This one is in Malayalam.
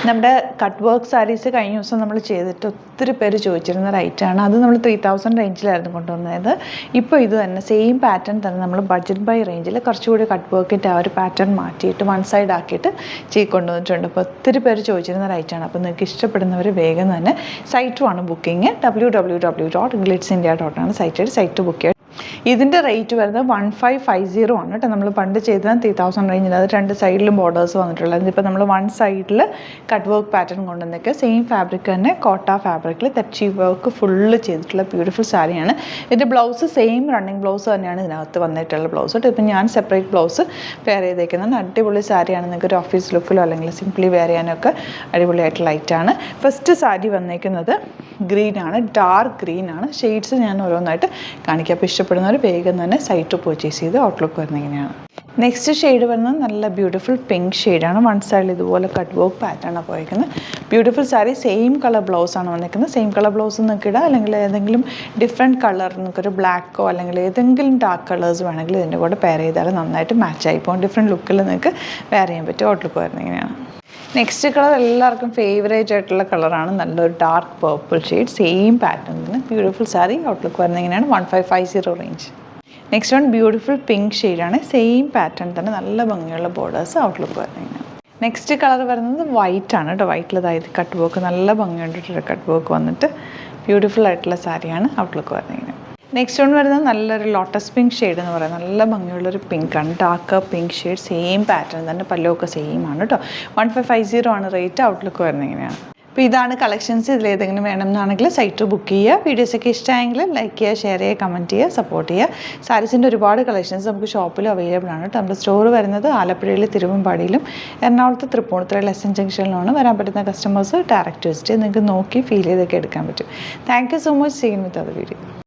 നമ്മുടെ കട്ട് വർക്ക് സാരീസ് കഴിഞ്ഞ ദിവസം നമ്മൾ ചെയ്തിട്ട് ഒത്തിരി പേര് ചോദിച്ചിരുന്ന റൈറ്റാണ്. അത് നമ്മൾ 3000 റേഞ്ചിലായിരുന്നു കൊണ്ടുവന്നത്. ഇപ്പോൾ ഇത് തന്നെ സെയിം പാറ്റേൺ തന്നെ നമ്മൾ ബഡ്ജറ്റ് ബൈ റേഞ്ചിൽ കുറച്ചുകൂടി കട്ട് വർക്കിൻ്റെ ആ ഒരു പാറ്റേൺ മാറ്റിയിട്ട് വൺ സൈഡ് ആക്കിയിട്ട് കൊണ്ടുവന്നിട്ടുണ്ട്. അപ്പോൾ ഒത്തിരി പേര് ചോദിച്ചിരുന്ന റൈറ്റാണ്. അപ്പോൾ നിങ്ങൾക്ക് ഇഷ്ടപ്പെടുന്നവർ വേഗം തന്നെ സൈറ്റുമാണ് ബുക്കിംഗ്. www.glitzindia.com ആണ് സൈറ്റ് ബുക്ക് ചെയ്യുക. ഇതിൻ്റെ റേറ്റ് വരുന്നത് 1550 ആണ് കേട്ടോ. നമ്മൾ പണ്ട് ചെയ്തത് 3000 റേഞ്ചിൽ, അത് രണ്ട് സൈഡിലും ബോർഡേഴ്സ് വന്നിട്ടുള്ളത്. ഇപ്പോൾ നമ്മൾ വൺ സൈഡിൽ കട്ട് വർക്ക് പാറ്റേൺ കൊണ്ടുവന്നേക്കുക. സെയിം ഫാബ്രിക് തന്നെ കോട്ട ഫാബ്രിക്കിൽ തെച്ചി വർക്ക് ഫുള്ള് ചെയ്തിട്ടുള്ള ബ്യൂട്ടിഫുൾ സാരിയാണ്. ഇതിൻ്റെ ബ്ലൗസ് സെയിം റണ്ണിങ് ബ്ലൗസ് തന്നെയാണ് ഇതിനകത്ത് വന്നിട്ടുള്ള ബ്ലൗസ് കേട്ടോ. ഇപ്പം ഞാൻ സെപ്പറേറ്റ് ബ്ലൗസ് വെയർ ചെയ്തേക്കുന്നത്. അടിപൊളി സാരിയാണ്. നിങ്ങൾക്ക് ഒരു ഓഫീസ് ലുക്കിലോ അല്ലെങ്കിൽ സിംപ്ലി വെയർ ചെയ്യാനൊക്കെ അടിപൊളിയായിട്ട് ലൈറ്റാണ്. ഫസ്റ്റ് സാരി വന്നേക്കുന്നത് ഗ്രീനാണ്, ഡാർക്ക് ഗ്രീനാണ്. ഷെയ്ഡ്സ് ഞാൻ ഓരോന്നായിട്ട് കാണിക്കാം. അപ്പോൾ ഇഷ്ടപ്പെടുന്നവർ വേഗം തന്നെ സൈറ്റ് പർച്ചേസ് ചെയ്ത് ഔട്ട്ലുക്ക് വരുന്നത് ഇങ്ങനെയാണ്. നെക്സ്റ്റ് ഷെയ്ഡ് വരുന്നത് നല്ല ബ്യൂട്ടിഫുൾ പിങ്ക് ഷെയ്ഡാണ്. വൺ സൈഡിൽ ഇതുപോലെ കട്ട് വർക്ക് പാറ്റേണാണ് പോയിരിക്കുന്നത്. ബ്യൂട്ടിഫുൾ സാരി, സെയിം കളർ ബ്ലൗസാണ് വന്നിരിക്കുന്നത്. സെയിം കളർ ബ്ലൗസ് നിങ്ങൾക്ക് ഇടാം, അല്ലെങ്കിൽ ഏതെങ്കിലും ഡിഫറെൻറ്റ് കളർ നിങ്ങൾക്കൊരു ബ്ലാക്കോ അല്ലെങ്കിൽ ഏതെങ്കിലും ഡാർക്ക് കളേഴ്സ് വേണമെങ്കിൽ ഇതിൻ്റെ കൂടെ പെയർ ചെയ്താൽ നന്നായിട്ട് മാച്ചായി പോകും. ഡിഫറെൻറ്റ് ലുക്കിൽ നിങ്ങൾക്ക് പെയർ ചെയ്യാൻ പറ്റും. ഔട്ട്ലുക്ക് വരുന്നത് ഇങ്ങനെയാണ്. നെക്സ്റ്റ് കളർ എല്ലാവർക്കും ഫേവറേറ്റ് ആയിട്ടുള്ള കളറാണ്. നല്ലൊരു ഡാർക്ക് പർപ്പിൾ ഷെയ്ഡ്, സെയിം പാറ്റേണിന് ബ്യൂട്ടിഫുൾ സാരി. ഔട്ട്ലുക്ക് വരുന്നത് ഇങ്ങനെയാണ്. 1550 range. Next one beautiful pink ഷെയ്ഡാണ്. സെയിം പാറ്റേൺ തന്നെ നല്ല ഭംഗിയുള്ള ബോർഡേഴ്സ്. ഔട്ട്ലുക്ക് വരുന്നത് ഇങ്ങനെയാണ്. നെക്സ്റ്റ് കളർ വരുന്നത് വൈറ്റ് ആണ് കേട്ടോ. വൈറ്റിൽ അതായത് കട്ട് വർക്ക് നല്ല ഭംഗിയുണ്ടിട്ടുള്ള കട്ട് വർക്ക് വന്നിട്ട് ബ്യൂട്ടിഫുൾ ആയിട്ടുള്ള സാരിയാണ്. ഔട്ട്ലുക്ക് വരുന്നത് ഇങ്ങനെ. നെക്സ്റ്റ് വൺ വരുന്നത് നല്ലൊരു ലോട്ടസ് പിങ്ക് ഷെയ്ഡ് എന്ന് പറയുന്നത് നല്ല ഭംഗിയുള്ളൊരു പിങ്കാണ്. Dark pink shade, same pattern തന്നെ, പല്ലുമൊക്കെ സെയിം ആണ് കേട്ടോ. 1550 ആണ് റേറ്റ്. ഔട്ട്ലുക്ക് വരുന്നത് ഇങ്ങനെയാണ്. അപ്പോൾ ഇതാണ് കളക്ഷൻസ്. ഇതിലേതെങ്കിലും വേണമെന്നാണെങ്കിൽ സൈറ്റ് ബുക്ക് ചെയ്യുക. വീഡിയോസൊക്കെ ഇഷ്ടമായെങ്കിൽ ലൈക്ക് ചെയ്യുക, ഷെയർ ചെയ്യുക, കമൻറ്റ് ചെയ്യുക, സപ്പോർട്ട് ചെയ്യുക. സാരീസിൻ്റെ ഒരുപാട് കളക്ഷൻസ് നമുക്ക് ഷോപ്പിൽ അവൈലബിൾ ആണ് കേട്ടോ. നമ്മുടെ സ്റ്റോർ വരുന്നത് ആലപ്പുഴയിൽ തിരുവമ്പാടിയിലും എറണാകുളത്ത് തൃപ്പൂണിത്തുറ എസ് എൻ ജംഗ്ഷനിലാണ്. വരാൻ പറ്റുന്ന കസ്റ്റമേഴ്സ് ഡയറക്റ്റ് വിസിറ്റ് നിങ്ങൾക്ക് നോക്കി ഫീൽ ചെയ്തൊക്കെ എടുക്കാൻ പറ്റും. Thank you so much. Seen with അത് വീഡിയോ.